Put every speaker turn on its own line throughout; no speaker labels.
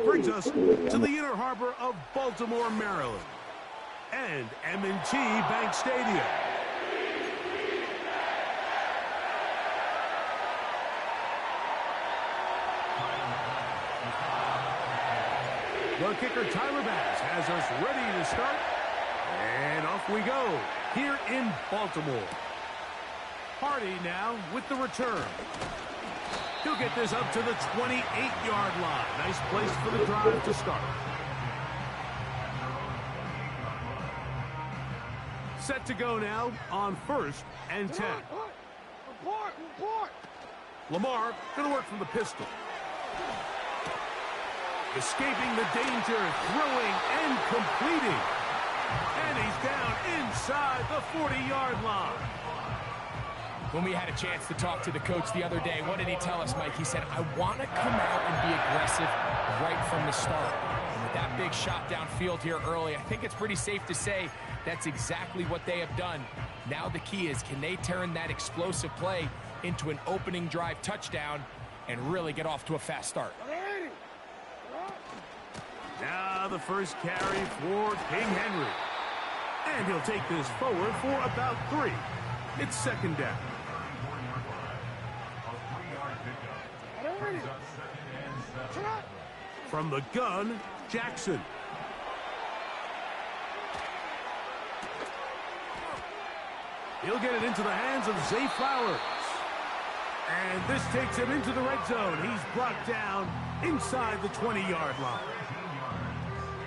brings us to the inner harbor of Baltimore, Maryland, and M&T Bank Stadium. The kicker, Tyler Bass, has us ready to start. And off we go here in Baltimore. Hardy now with the return. He'll get this up to the 28-yard line. Nice place for the drive to start. Set to go now on 1st and 10. Lamar going to work from the pistol. Escaping the danger, throwing and completing. And he's down inside the 40-yard line.
When we had a chance to talk to the coach the other day, what did he tell us, Mike? He said, I want to come out and be aggressive right from the start. And with that big shot downfield here early, I think it's pretty safe to say that's exactly what they have done. Now the key is, can they turn that explosive play into an opening drive touchdown and really get off to a fast start?
Now the first carry for King Henry. And he'll take this forward for about 3. It's 2nd down. From the gun, Jackson. He'll get it into the hands of Zay Flowers. And this takes him into the red zone. He's brought down inside the 20-yard line.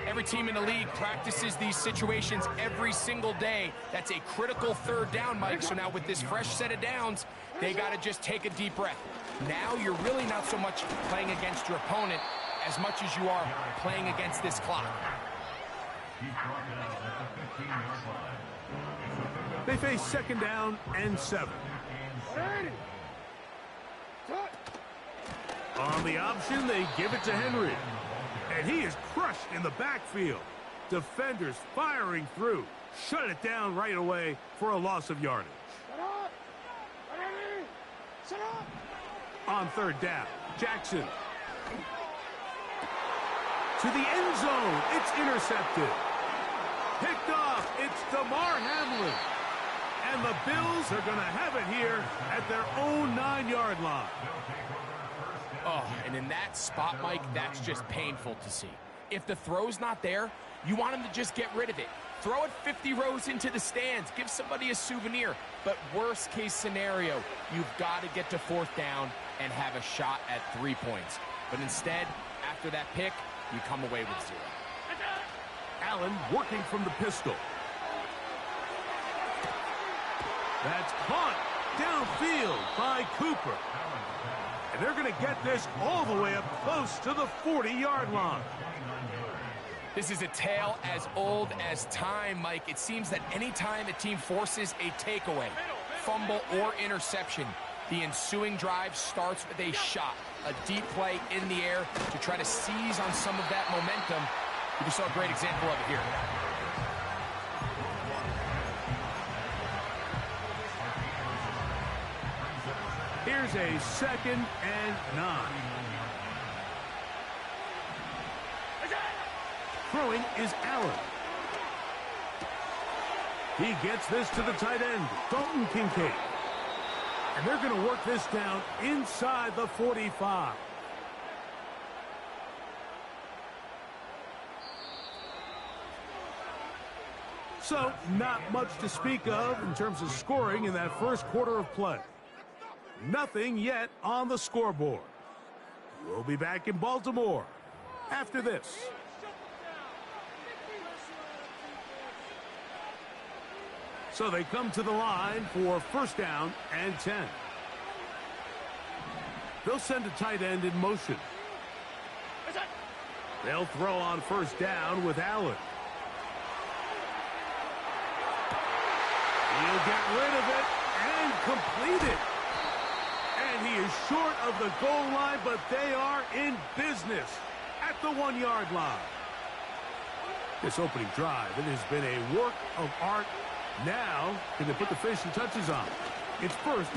Every team in the league practices these situations every single day. That's a critical 3rd down, Mike. So now with this fresh set of downs, they got to just take a deep breath. Now you're really not so much playing against your opponent as much as you are playing against this clock.
They face 2nd down and 7. On the option, they give it to Henry. And he is crushed in the backfield. Defenders firing through. Shut it down right away for a loss of yardage. On 3rd down, Jackson. To the end zone. It's intercepted. Picked off. It's DeMar Hamlin. And the Bills are going to have it here at their own 9-yard line.
Oh, and in that spot, Mike, that's just painful to see. If the throw's not there, you want him to just get rid of it. Throw it 50 rows into the stands. Give somebody a souvenir. But worst case scenario, you've got to get to 4th down and have a shot at 3 points. But instead, after that pick, you come away with 0.
Allen working from the pistol. That's caught downfield by Cooper. And they're going to get this all the way up close to the 40-yard line.
This is a tale as old as time, Mike. It seems that any time a team forces a takeaway, fumble, or interception, the ensuing drive starts with a shot, a deep play in the air to try to seize on some of that momentum. We just saw a great example of it here.
Here's a 2nd and 9. Throwing is Allen. He gets this to the tight end, Dalton Kincaid. And they're going to work this down inside the 45. So, not much to speak of in terms of scoring in that first quarter of play. Nothing yet on the scoreboard. We'll be back in Baltimore after this. So they come to the line for 1st down and 10. They'll send a tight end in motion. They'll throw on 1st down with Allen. He'll get rid of it and complete it. And he is short of the goal line, but they are in business at the 1-yard line. This opening drive, it has been a work of art. Now, can they put the finishing touches on? It's 1st.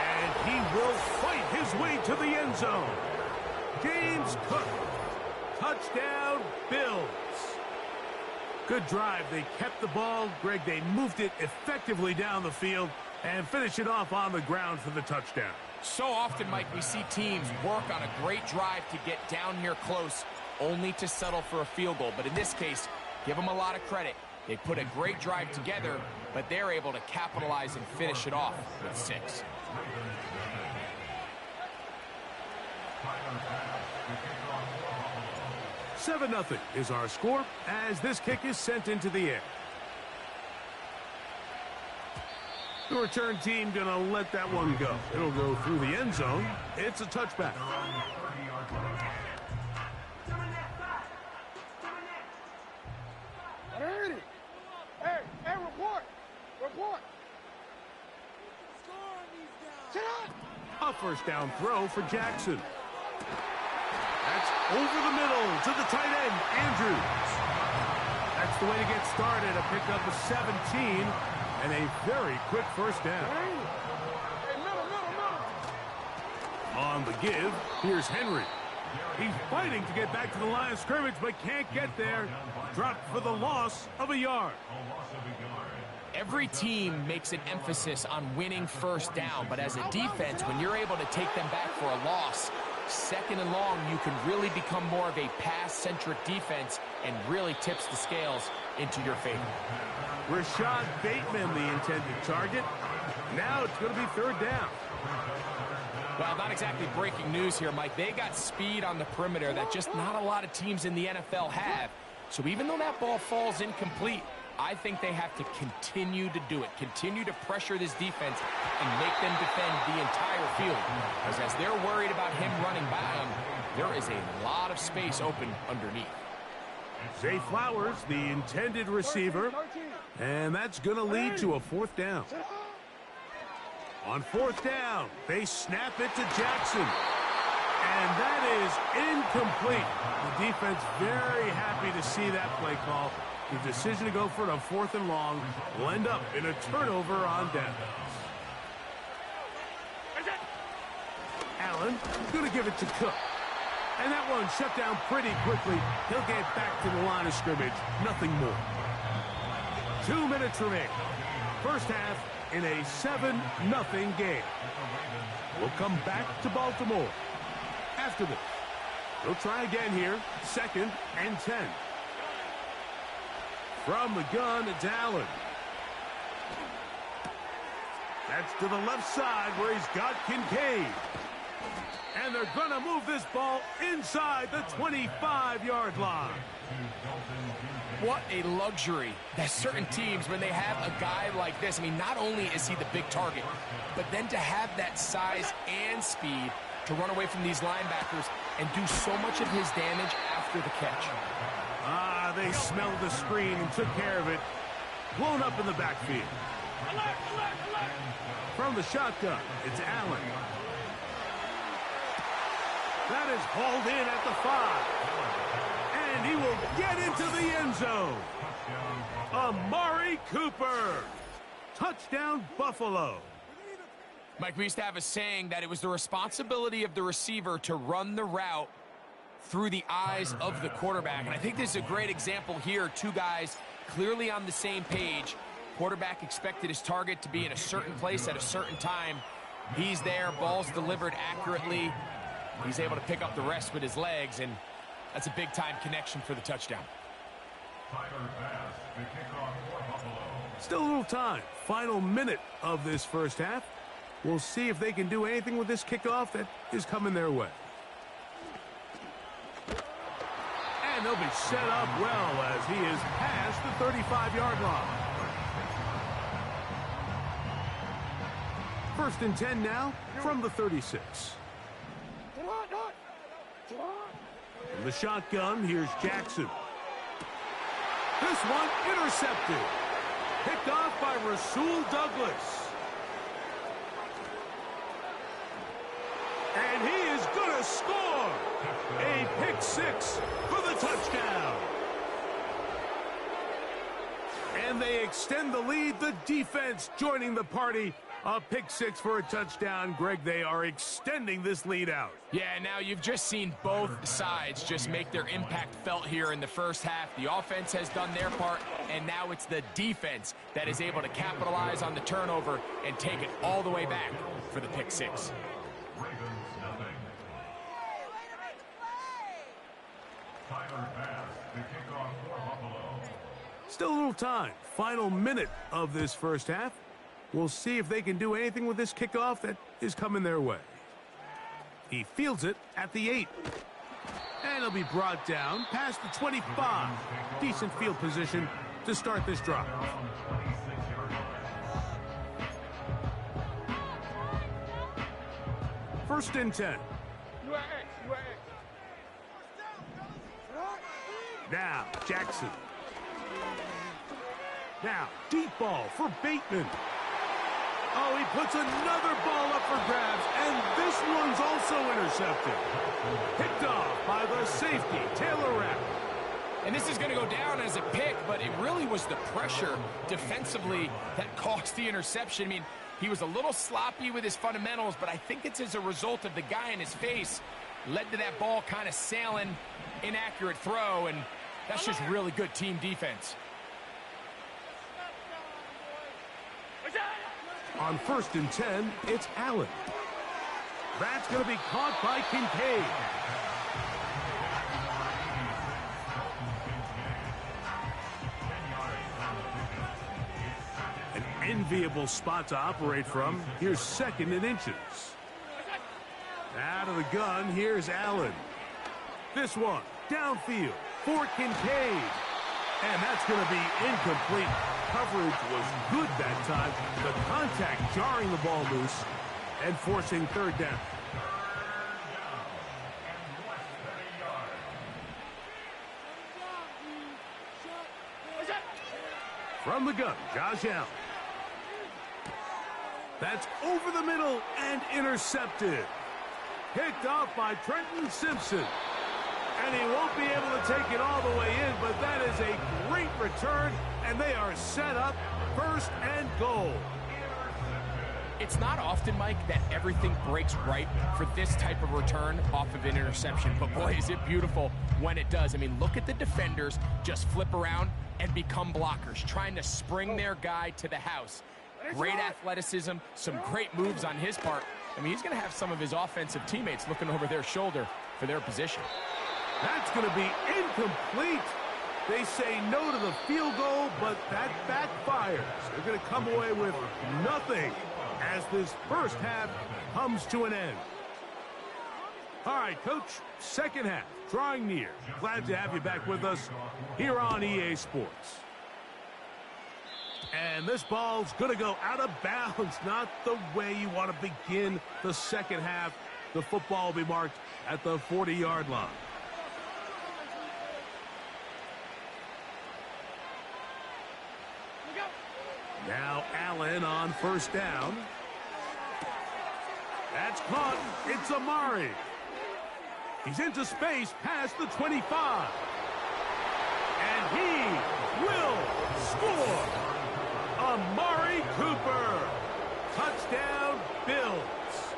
And he will fight his way to the end zone. James Cook Touchdown, Bills. Good drive. They kept the ball. Greg, they moved it effectively down the field and finished it off on the ground for the touchdown.
So often, Mike, we see teams work on a great drive to get down here close, only to settle for a field goal. But in this case, give them a lot of credit. They put a great drive together, but they're able to capitalize and finish it off with 6.
Seven 0 is our score as this kick is sent into the air. The return team gonna let that one go. It'll go through the end zone. It's a touchback.
Hey, report!
A first down throw for Jackson. That's over the middle to the tight end, Andrews. That's the way to get started. A pickup of 17 and a very quick first down.
Hey, middle.
On the give, here's Henry. He's fighting to get back to the line of scrimmage, but can't get there. Dropped for the loss of a yard.
Every team makes an emphasis on winning first down, but as a defense, when you're able to take them back for a loss, second and long, you can really become more of a pass-centric defense and really tips the scales into your favor.
Rashad Bateman, the intended target. Now it's going to be third down.
Well, not exactly breaking news here, Mike. They got speed on the perimeter that just not a lot of teams in the NFL have. So even though that ball falls incomplete, I think they have to continue to do it, continue to pressure this defense and make them defend the entire field. Because as they're worried about him running by them, there is a lot of space open underneath.
Zay Flowers, the intended receiver, and that's going to lead to a fourth down. On fourth down, they snap it to Jackson. And that is incomplete. The defense very happy to see that play call. The decision to go for it on fourth and long will end up in a turnover on downs. Allen going to give it to Cook. And that one shut down pretty quickly. He'll get back to the line of scrimmage. Nothing more. 2 minutes remain. First half in a 7-0 game. We'll come back to Baltimore after this. They'll try again here. 2nd and 10. From the gun, it's Allen. That's to the left side where he's got Kincaid. And they're going to move this ball inside the 25-yard line.
What a luxury that certain teams, when they have a guy like this, I mean, not only is he the big target, but then to have that size and speed to run away from these linebackers and do so much of his damage after the catch.
They smelled the screen and took care of it. Blown up in the backfield. From the shotgun, it's Allen. That is hauled in at the 5. And he will get into the end zone. Amari Cooper. Touchdown, Buffalo.
Mike, we used to have a saying that it was the responsibility of the receiver to run the route through the eyes of the quarterback. And I think this is a great example here. Two guys clearly on the same page. Quarterback expected his target to be in a certain place at a certain time. He's there, ball's delivered accurately. He's able to pick up the rest with his legs, and that's a big-time connection for the touchdown.
Still a little time. Final minute of this first half. We'll see if they can do anything with this kickoff that is coming their way. And they'll be set up well as he is past the 35-yard line. 1st and 10 now from the 36. From the shotgun, here's Jackson. This one intercepted. Picked off by Rasul Douglas. And he is going to score. A pick 6 for the touchdown. And they extend the lead. The defense joining the party A pick six for a touchdown. Greg, they are extending this lead out.
Yeah, now you've just seen both sides just make their impact felt here in the first half. The offense has done their part, and now it's the defense that is able to capitalize on the turnover and take it all the way back for the pick six.
Still a little time. Final minute of this first half. We'll see if they can do anything with this kickoff that is coming their way. He fields it at the 8. And he'll be brought down past the 25. Decent field position to start this drive. First and 10.
You are X. You are X.
Now, Jackson. Now, deep ball for Bateman. Oh, he puts another ball up for grabs, and this one's also intercepted. Picked off by the safety, Taylor Rapp.
And this is going to go down as a pick, but it really was the pressure defensively that caused the interception. I mean, he was a little sloppy with his fundamentals, but I think it's as a result of the guy in his face led to that ball kind of sailing, inaccurate throw, and that's just really good team defense.
On first and 10, it's Allen. That's going to be caught by Kincaid. An enviable spot to operate from. Here's second and inches. Out of the gun, here's Allen. This one, downfield for Kincaid. And that's going to be incomplete. Coverage was good that time. The contact jarring the ball loose and forcing third down. From the gun, Josh Allen. That's over the middle and intercepted. Picked off by Trenton Simpson. And he won't be able to take it all the way in, but that is a great return, and they are set up first and goal.
It's not often, Mike, that everything breaks right for this type of return off of an interception, but boy, is it beautiful when it does. I mean, look at the defenders just flip around and become blockers, trying to spring their guy to the house. Great athleticism, some great moves on his part. I mean, he's going to have some of his offensive teammates looking over their shoulder for their position.
That's going to be incomplete. They say no to the field goal, but that backfires. They're going to come away with nothing as this first half comes to an end. All right, Coach, second half drawing near. Glad to have you back with us here on EA Sports. And this ball's going to go out of bounds, not the way you want to begin the second half. The football will be marked at the 40-yard line. Now Allen on first down. That's caught. It's Amari. He's into space past the 25. And he will score. Amari Cooper. Touchdown, Bills.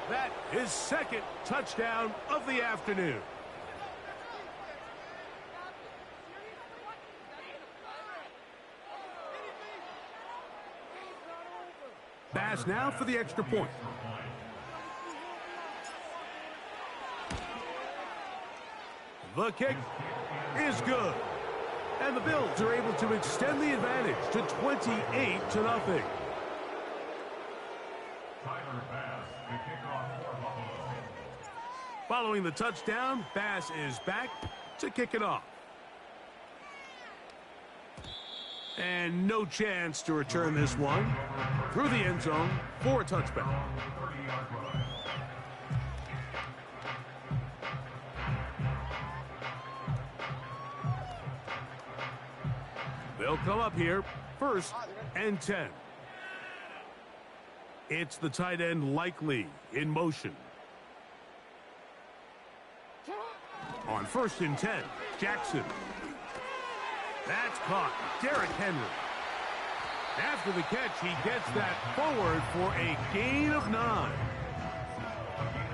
That is second touchdown of the afternoon. Pass now for the extra point. The kick is good. And the Bills are able to extend the advantage to 28-0. Following the touchdown, Bass is back to kick it off. And no chance to return this one through the end zone for a touchback. They'll come up here, first and 10. It's the tight end Likely in motion. On first and 10, Jackson. That's caught. Derrick Henry. After the catch, he gets that forward for a gain of 9.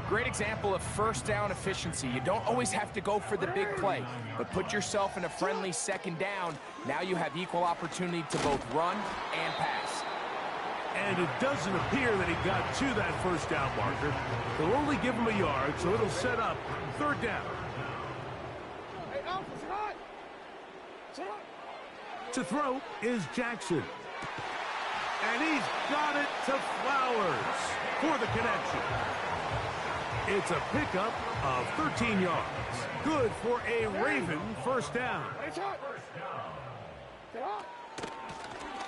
Great example of first down efficiency. You don't always have to go for the big play, but put yourself in a friendly second down. Now you have equal opportunity to both run and pass.
And it doesn't appear that he got to that first down marker. They'll only give him a yard, so it'll set up 3rd down.
Hey, Alpha, sit on. Sit on.
To throw is Jackson. And he's got it to Flowers for the connection. It's a pickup of 13 yards. Good for a Raven first down.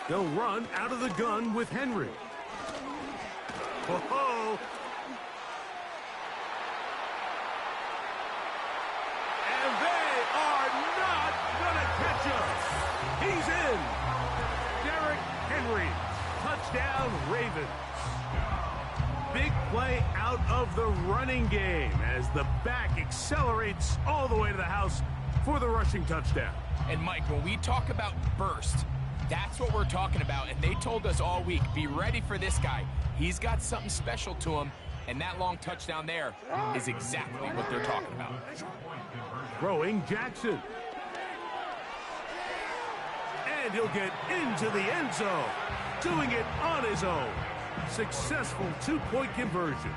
They'll run out of the gun with Henry. Whoa. And they are not going to catch us. He's in. Derrick Henry. Touchdown, Ravens. Big play out of the running game as the back accelerates all the way to the house for the rushing touchdown.
And Mike, when we talk about burst, that's what we're talking about. And they told us all week, be ready for this guy. He's got something special to him. And that long touchdown there is exactly what they're talking about.
Throwing Jackson. And he'll get into the end zone. Doing it on his own. Successful 2-point conversion.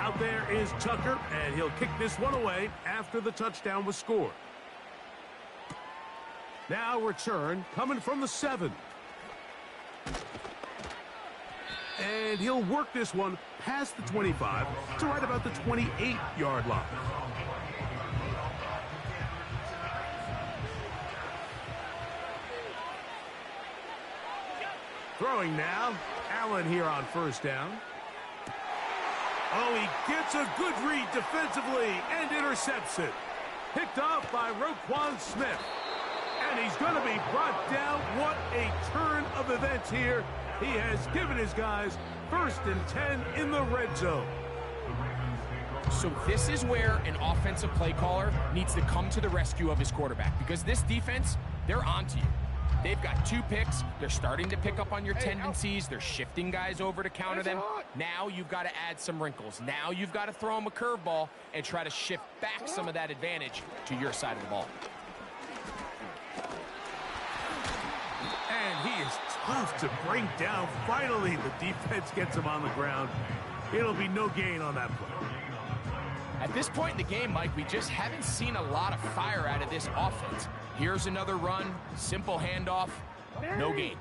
Out there is Tucker, and he'll kick this one away after the touchdown was scored. Now return coming from the 7. And he'll work this one past the 25 to right about the 28-yard line. Throwing now. Allen here on first down. Oh, he gets a good read defensively and intercepts it. Picked off by Roquan Smith. And he's going to be brought down. What a turn of events here. He has given his guys 1st and 10 in the red zone.
So this is where an offensive play caller needs to come to the rescue of his quarterback, because this defense, they're onto you. They've got 2 picks. They're starting to pick up on your tendencies. They're shifting guys over to counter them. Now you've got to add some wrinkles. Now you've got to throw them a curveball and try to shift back some of that advantage to your side of the ball.
And he is tough to bring down. Finally, the defense gets him on the ground. It'll be no gain on that play.
At this point in the game, Mike, we just haven't seen a lot of fire out of this offense. Here's another run, simple handoff, no gain.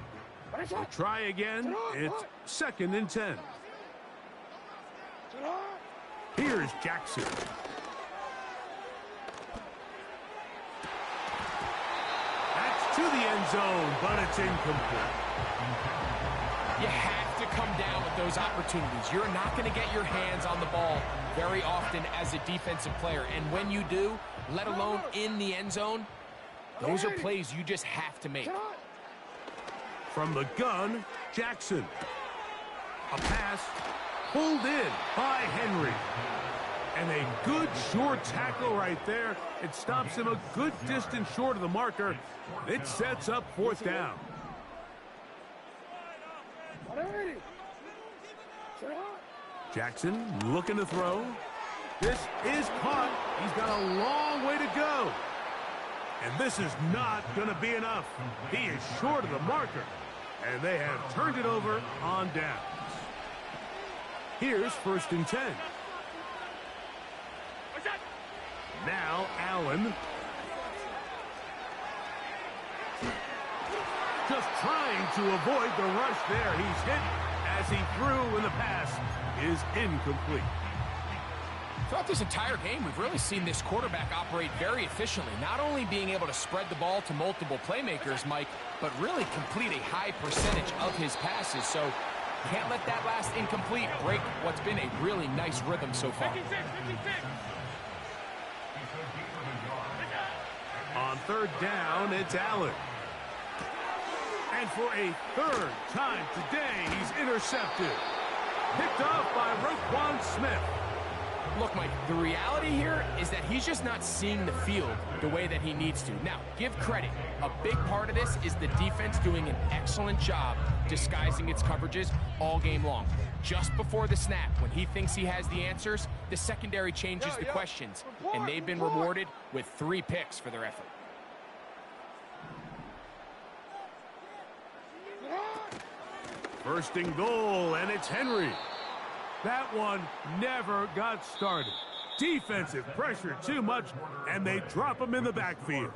Try again. It's 2nd and 10. Here's Jackson. That's to the end zone, but it's incomplete.
You have to come down with those opportunities. You're not going to get your hands on the ball very often as a defensive player. And when you do, let alone in the end zone, those are plays you just have to make.
From the gun, Jackson. A pass pulled in by Henry. And a good short tackle right there. It stops him a good distance short of the marker. It sets up 4th down. Jackson looking to throw. This is caught. He's got a long way to go. And this is not going to be enough. He is short of the marker. And they have turned it over on downs. Here's 1st and 10. Now Allen. Just trying to avoid the rush there. He's hit as he threw, and the pass is incomplete.
Throughout this entire game, we've really seen this quarterback operate very efficiently, not only being able to spread the ball to multiple playmakers, Mike, but really complete a high percentage of his passes. So can't let that last incomplete break what's been a really nice rhythm so far.
56.
On 3rd down, it's Allen. And for a third time today, he's intercepted. Picked off by Roquan Smith.
Look, Mike, the reality here is that he's just not seeing the field the way that he needs to. Now, give credit. A big part of this is the defense doing an excellent job disguising its coverages all game long. Just before the snap, when he thinks he has the answers, the secondary changes the questions, and they've been rewarded with 3 picks for their effort.
First and goal, and it's Henry. That one never got started. Defensive pressure too much, and they drop him in the backfield.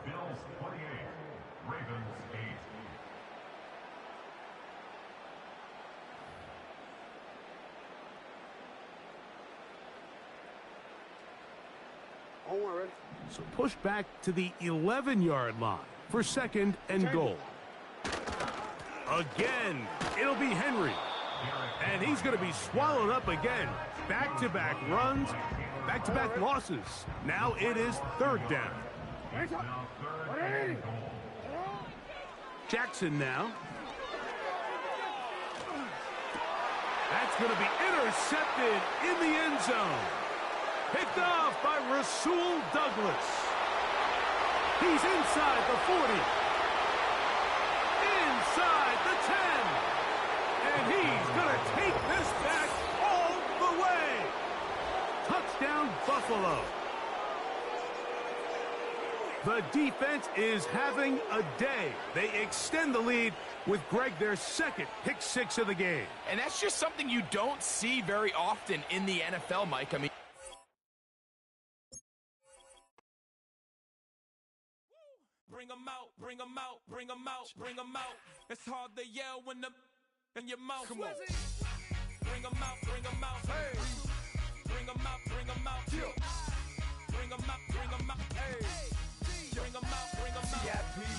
So push back to the 11-yard line for second and goal. Again, it'll be Henry. And he's going to be swallowed up again. Back-to-back runs, back-to-back losses. Now it is third down. Jackson now. That's going to be intercepted in the end zone. Picked off by Rasul Douglas. He's inside the 40. Inside the 10. And he's going to take this back all the way. Touchdown, Buffalo. The defense is having a day. They extend the lead with Greg, their second pick 6 of the game.
And that's just something you don't see very often in the NFL, Mike. I mean,
bring 'em out, bring 'em out, bring 'em out, bring 'em out. It's hard to yell when the in your mouth. Come on. Bring 'em out, bring 'em out. Hey. Bring 'em out, bring 'em out. Bring 'em out, bring 'em out. Hey. Bring 'em out, bring 'em out.